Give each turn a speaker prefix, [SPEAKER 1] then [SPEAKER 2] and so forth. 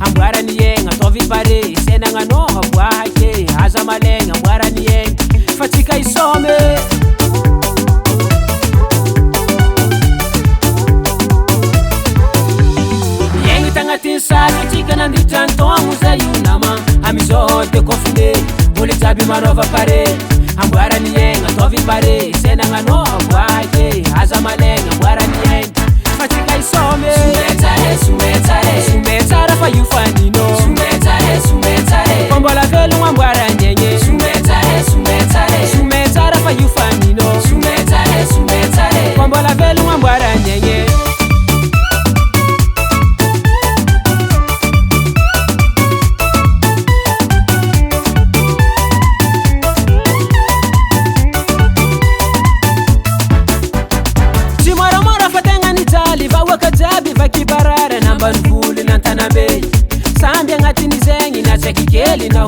[SPEAKER 1] ambwara ni yenga tovi pare sena ngano habwa hake haza malenga ambwara ni yenga fatika isome yenga tangati sala tika na nditanto amuza yunama amizo de kofune mule tabi marova pare ambwara ni yenga tovi pare sena ngano habwa hake haza malenga ambwara ni yenga fatika isome sumetare fa yufani no sumetare kombola velu mwambwara nyenye sumetare fa yufani no kombola velu mwambwara nyenye wakatabi vakibarara namba nvuli na ntanambe sambia ngati nizengi na chakikeli na